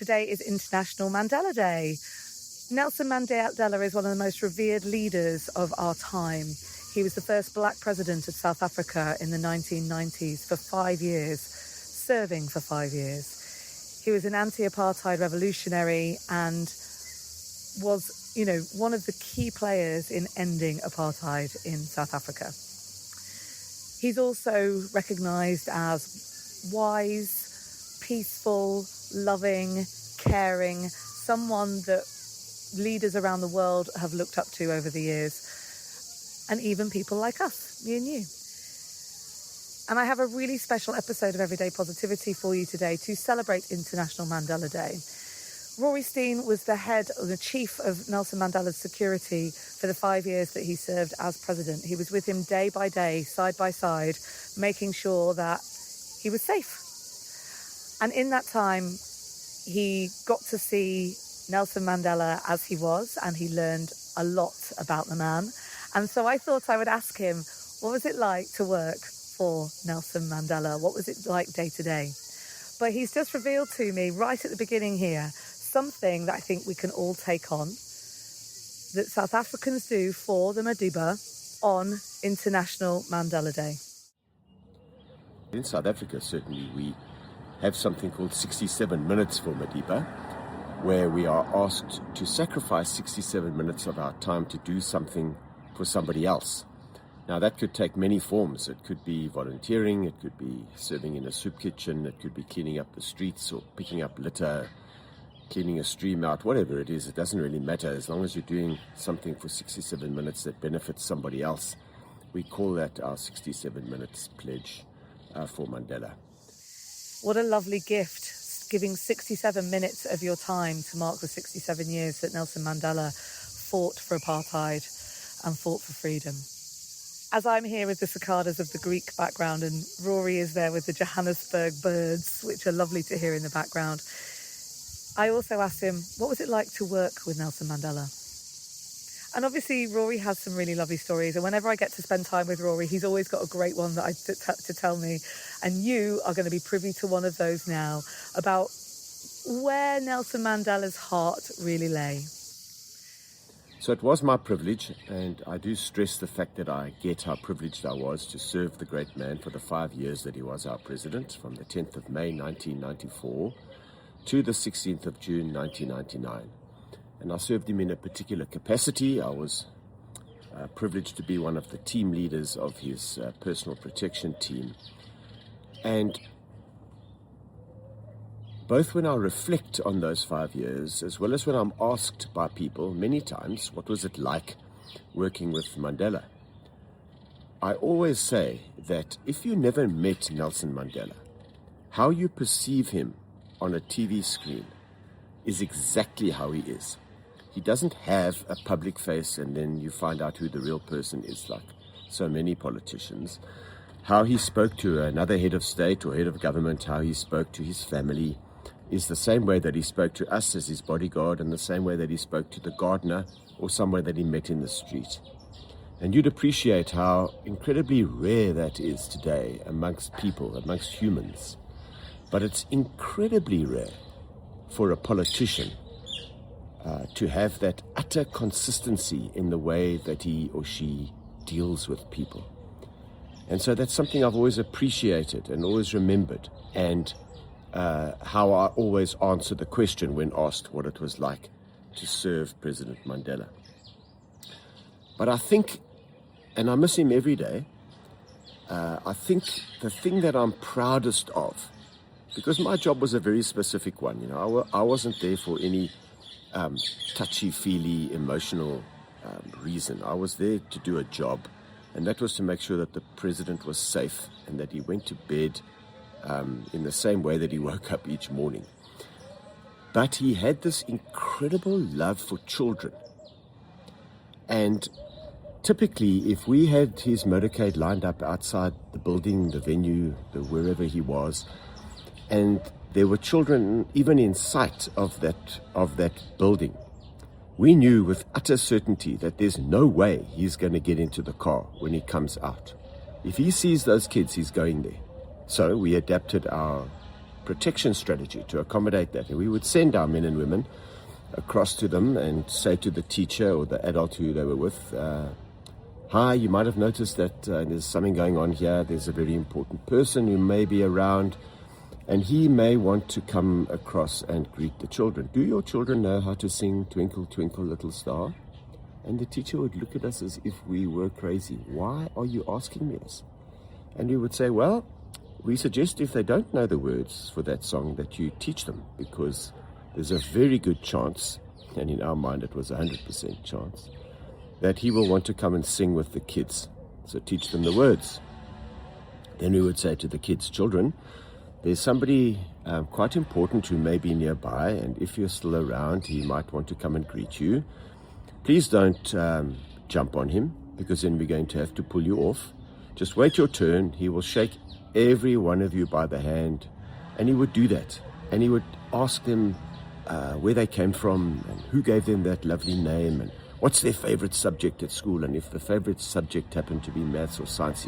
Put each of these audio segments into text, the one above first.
Today is International Mandela Day. Nelson Mandela is one of the most revered leaders of our time. He was the first black president of South Africa in the 1990s for 5 years, serving for 5 years. He was an anti-apartheid revolutionary and was, one of the key players in ending apartheid in South Africa. He's also recognised as wise, peaceful, loving, caring, someone that leaders around the world have looked up to over the years, and even people like us, me and you. And I have a really special episode of Everyday Positivity for you today to celebrate International Mandela Day. Rory Steen was the head or the chief of Nelson Mandela's security for the 5 years that he served as president. He was with him day by day, side by side, making sure that he was safe. And in that time, he got to see Nelson Mandela as he was, and he learned a lot about the man. And so I thought I would ask him, what was it like to work for Nelson Mandela? What was it like day to day? But he's just revealed to me right at the beginning here, something that I think we can all take on, that South Africans do for the Madiba on International Mandela Day. In South Africa, certainly, we have something called 67 minutes for Madiba, where we are asked to sacrifice 67 minutes of our time to do something for somebody else. Now, that could take many forms. It could be volunteering, it could be serving in a soup kitchen, it could be cleaning up the streets or picking up litter, cleaning a stream out, whatever it is. It doesn't really matter as long as you're doing something for 67 minutes that benefits somebody else. We call that our 67 minutes pledge for Mandela. What a lovely gift, giving 67 minutes of your time to mark the 67 years that Nelson Mandela fought for apartheid and fought for freedom. As I'm here with the cicadas of the Greek background, and Rory is there with the Johannesburg birds, which are lovely to hear in the background, I also asked him, what was it like to work with Nelson Mandela? And obviously, Rory has some really lovely stories. And whenever I get to spend time with Rory, he's always got a great one that to tell me. And you are going to be privy to one of those now, about where Nelson Mandela's heart really lay. So it was my privilege, and I do stress the fact that I get how privileged I was to serve the great man for the 5 years that he was our president, from the 10th of May 1994 to the 16th of June 1999. And I served him in a particular capacity. I was privileged to be one of the team leaders of his personal protection team. And both when I reflect on those 5 years, as well as when I'm asked by people many times, what was it like working with Mandela? I always say that if you never met Nelson Mandela, how you perceive him on a TV screen is exactly how he is. He doesn't have a public face and then you find out who the real person is, like so many politicians. How he spoke to another head of state or head of government, how he spoke to his family, is the same way that he spoke to us as his bodyguard and the same way that he spoke to the gardener or someone that he met in the street. And you'd appreciate how incredibly rare that is today amongst people, amongst humans. But it's incredibly rare for a politician to have that utter consistency in the way that he or she deals with people. And so that's something I've always appreciated and always remembered, and how I always answer the question when asked what it was like to serve President Mandela. But I think, and I miss him every day, I think the thing that I'm proudest of, because my job was a very specific one, I wasn't there for any touchy-feely emotional reason. I was there to do a job, and that was to make sure that the president was safe and that he went to bed in the same way that he woke up each morning. But he had this incredible love for children. And typically, if we had his motorcade lined up outside the building, the venue, wherever he was, and there were children even in sight of that building, we knew with utter certainty that there's no way he's going to get into the car when he comes out. If he sees those kids, he's going there. So we adapted our protection strategy to accommodate that. And we would send our men and women across to them and say to the teacher or the adult who they were with, hi, you might have noticed that there's something going on here. There's a very important person who may be around, and he may want to come across and greet the children. Do your children know how to sing Twinkle, Twinkle, Little Star? And the teacher would look at us as if we were crazy. Why are you asking me this? And we would say, well, we suggest if they don't know the words for that song that you teach them, because there's a very good chance, and in our mind it was 100% chance, that he will want to come and sing with the kids. So teach them the words. Then we would say to the kids, children, there's somebody quite important who may be nearby, and if you're still around, he might want to come and greet you. Please don't jump on him, because then we're going to have to pull you off. Just wait your turn. He will shake every one of you by the hand, and he would do that. And he would ask them where they came from and who gave them that lovely name and what's their favorite subject at school. And if the favorite subject happened to be maths or science,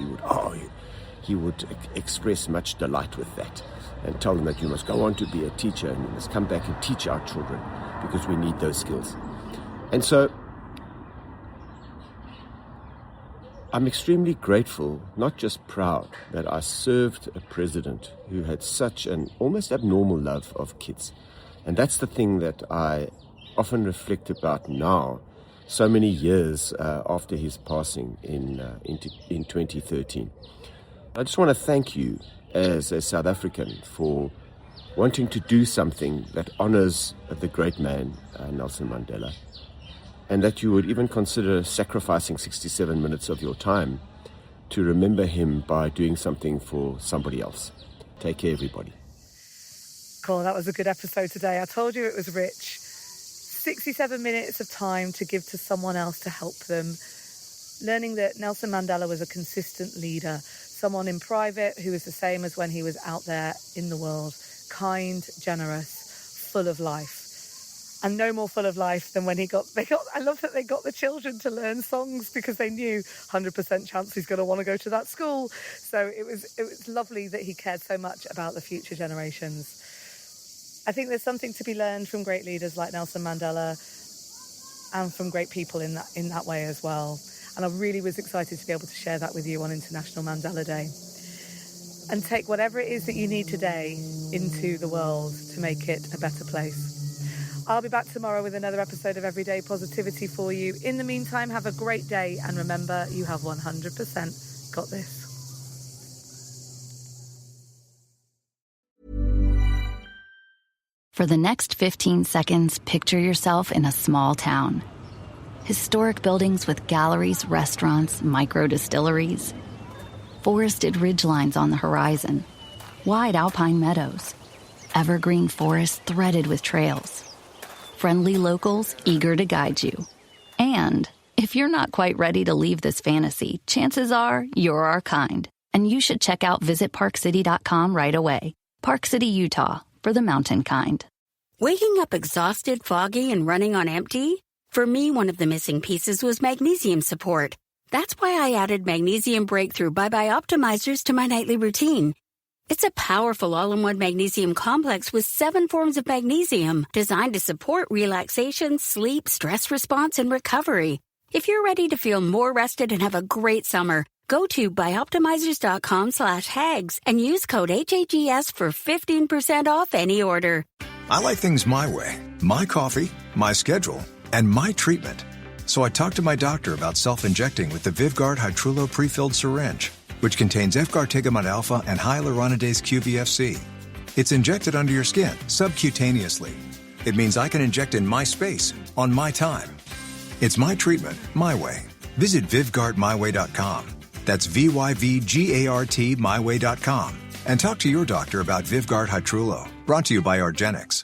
he would express much delight with that and tell them that you must go on to be a teacher and you must come back and teach our children because we need those skills. And so I'm extremely grateful, not just proud, that I served a president who had such an almost abnormal love of kids. And that's the thing that I often reflect about now, so many years after his passing in 2013. I just want to thank you as a South African for wanting to do something that honors the great man, Nelson Mandela, and that you would even consider sacrificing 67 minutes of your time to remember him by doing something for somebody else. Take care, everybody. Cool, that was a good episode today. I told you it was rich. 67 minutes of time to give to someone else to help them. Learning that Nelson Mandela was a consistent leader, someone in private who was the same as when he was out there in the world, kind, generous, full of life. And no more full of life than when I love that they got the children to learn songs because they knew 100% chance he's going to want to go to that school. So it was lovely that he cared so much about the future generations. I think there's something to be learned from great leaders like Nelson Mandela and from great people in that way as well. And I really was excited to be able to share that with you on International Mandela Day. And take whatever it is that you need today into the world to make it a better place. I'll be back tomorrow with another episode of Everyday Positivity for you. In the meantime, have a great day. And remember, you have 100% got this. For the next 15 seconds, picture yourself in a small town. Historic buildings with galleries, restaurants, micro-distilleries. Forested ridgelines on the horizon. Wide alpine meadows. Evergreen forests threaded with trails. Friendly locals eager to guide you. And if you're not quite ready to leave this fantasy, chances are you're our kind. And you should check out visitparkcity.com right away. Park City, Utah, for the mountain kind. Waking up exhausted, foggy, and running on empty? For me, one of the missing pieces was magnesium support. That's why I added Magnesium Breakthrough Bye Optimizers to my nightly routine. It's a powerful all-in-one magnesium complex with 7 forms of magnesium designed to support relaxation, sleep, stress response, and recovery. If you're ready to feel more rested and have a great summer, go to buyoptimizers.com/hags and use code HAGS for 15% off any order. I like things my way. My coffee, my schedule, and my treatment. So I talked to my doctor about self-injecting with the Vyvgart Hytrulo pre-filled syringe, which contains efgartigimod alpha and hyaluronidase QVFC. It's injected under your skin, subcutaneously. It means I can inject in my space, on my time. It's my treatment, my way. Visit VyvgartMyWay.com. That's VYVGART MyWay.com. And talk to your doctor about Vyvgart Hytrulo. Brought to you by argenx.